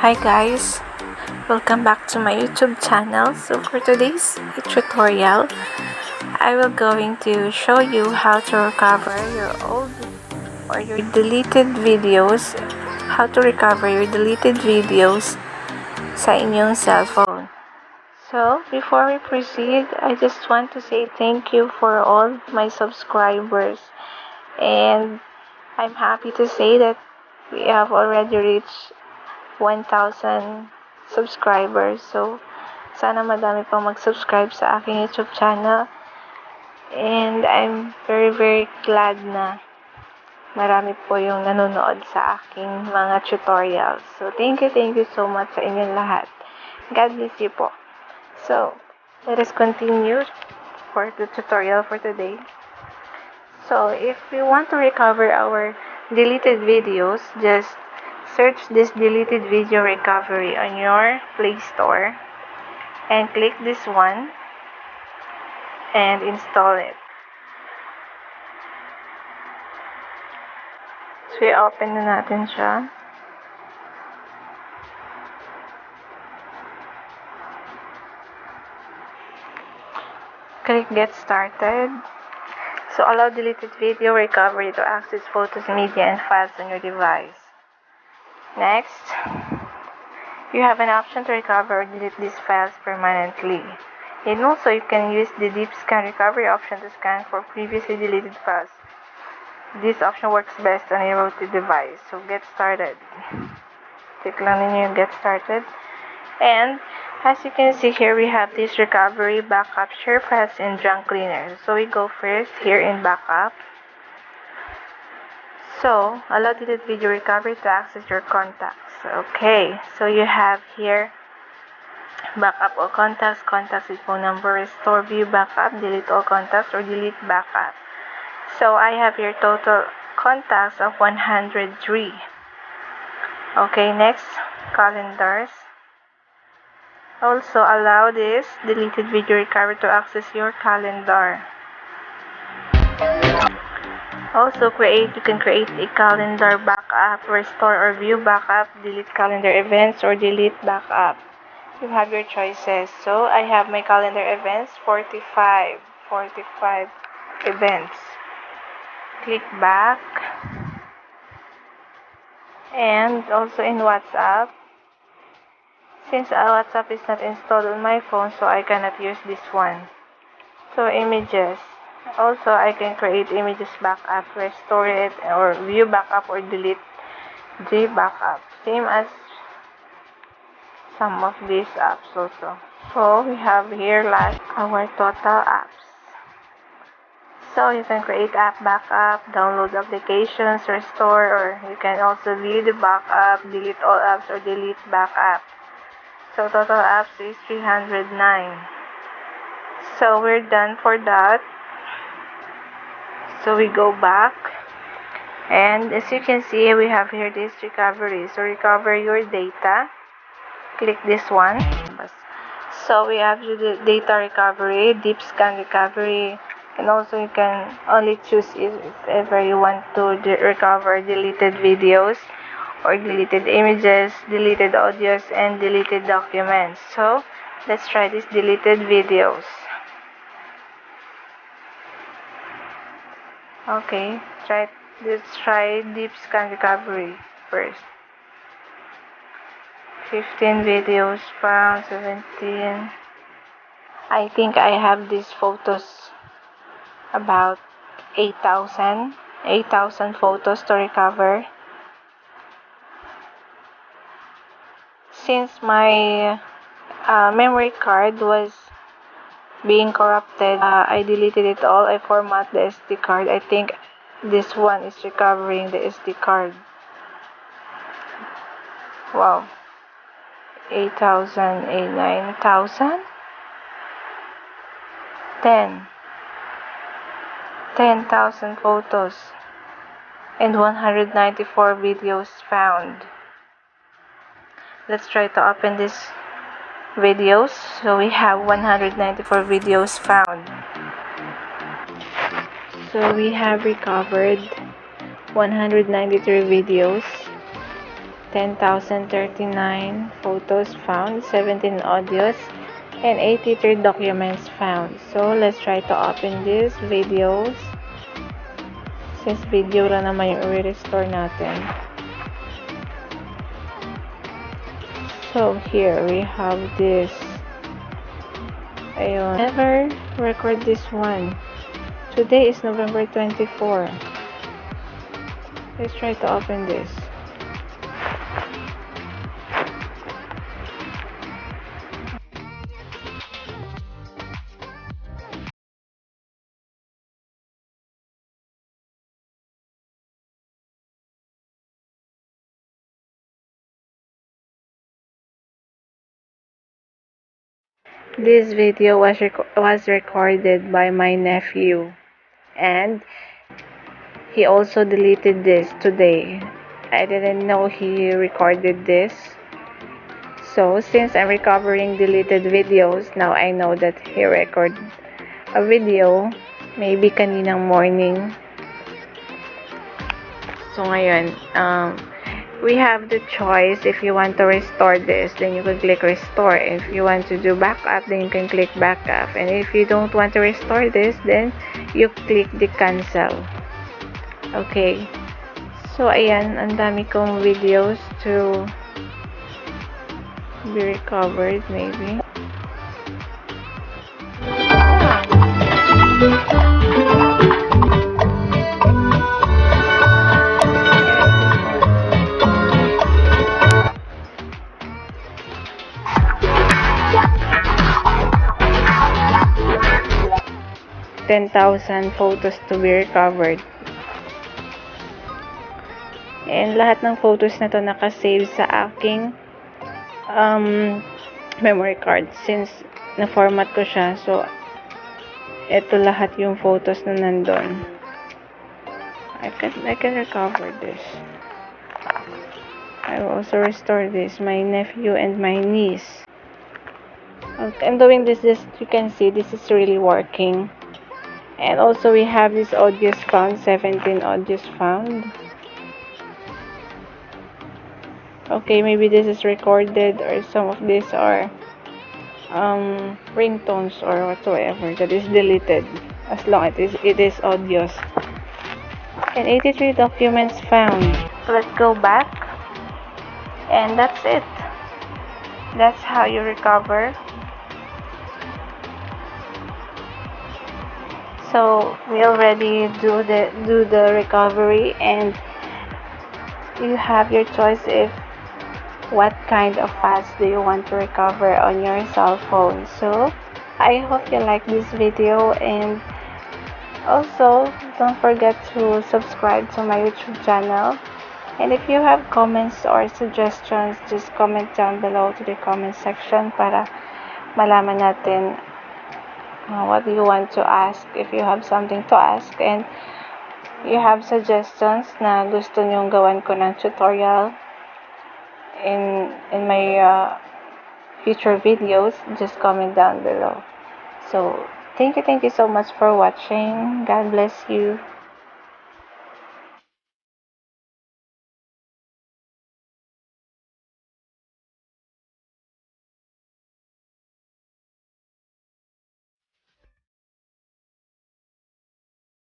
Hi guys, welcome back to my YouTube channel. So for today's tutorial, I will going to show you how to recover your old or your deleted videos, how to recover your deleted videos sa inyong cellphone. So before we proceed, I just want to say thank you for all my subscribers, and I'm happy to say that we have already reached 1,000 subscribers. So, sana madami pang mag-subscribe sa aking YouTube channel. And I'm very glad na marami po yung nanonood sa aking mga tutorials. So, thank you so much sa inyong lahat. God bless you po. So, let us continue for the tutorial for today. So, if we want to recover our deleted videos, just search this deleted video recovery on your Play Store and click this one and install it. So, i-open na natin siya. Click Get Started. So, allow deleted video recovery to access photos, media, and files on your device. Next, you have an option to recover or delete these files permanently. And also, you can use the Deep Scan Recovery option to scan for previously deleted files. This option works best on a routed device. So, get started. Click lang ninyo yung get started. And, as you can see here, we have this recovery, backup, share files, and junk cleaner. So, we go first here in backup. So, allow deleted video recovery to access your contacts. Okay, so you have here backup all contacts, contacts with phone number, restore view backup, delete all contacts, or delete backup. So, I have here total contacts of 103. Okay, next, calendars. Also, allow this deleted video recovery to access your calendar. Also, you can create a calendar backup, restore or view backup, delete calendar events, or delete backup. You have your choices. So, I have my calendar events, 45 events. Click back. And also in WhatsApp, since WhatsApp is not installed on my phone, so I cannot use this one. So, images. Also, I can create images backup, restore it, or view backup, or delete the backup. Same as some of these apps also. So, we have here like our total apps. So, you can create app backup, download applications, restore, or you can also view the backup, delete all apps, or delete backup. So, total apps is 309. So, we're done for that. So, we go back. And as you can see, we have here this recovery. So, recover your data. Click this one. So, we have the data recovery, deep scan recovery, and also you can only choose if ever you want to recover deleted videos or deleted images, deleted audios, and deleted documents. So, let's try this deleted videos. Okay, let's try deep scan recovery first. 15 videos found, 17. I think I have these photos about 8,000 photos to recover. Since my memory card was being corrupted, I deleted it all. I format the SD card. I think this one is recovering the SD card. Wow. 8,000, 9,000? 10,000 photos and 194 videos found. Let's try to open these videos. So we have 194 videos found. So we have recovered 193 videos, 10,039 photos found, 17 audios, and 83 documents found. So, let's try to open these videos. Since video lang naman yung i-restore natin. So, here we have this. Ayun. Never record this one. Today is November 24. Let's try to open this. This video was recorded by my nephew, and he also deleted this today. I didn't know he recorded this. So, since I'm recovering deleted videos, now I know that he recorded a video maybe kaninang morning. So, ngayon, we have the choice. If you want to restore this, then you can click restore. If you want to do backup, then you can click backup. And if you don't want to restore this, then you click the cancel. Okay. So, ayan, ang dami kong videos to be recovered, maybe. 10,000 photos to be recovered. And lahat ng photos na to nakasave sa aking memory card since na-format ko siya. So, ito lahat yung photos na nandun. I can recover this. I will also restore this. My nephew and my niece. Okay, I'm doing this. You can see this is really working. And also we have these audios found. 17 audios found. Okay, maybe this is recorded or some of these are ringtones or whatsoever that is deleted as long as it is audios. And 83 documents found. Let's go back. And that's it. That's how you recover. So we already do the recovery, and you have your choice if what kind of files do you want to recover on your cell phone. So I hope you like this video, and also don't forget to subscribe to my YouTube channel. And if you have comments or suggestions, just comment down below to the comment section para malaman natin what do you want to ask, if you have something to ask, and you have suggestions na gusto nyong gawan ko ng tutorial in my future videos, just comment down below. So thank you so much for watching. God bless you.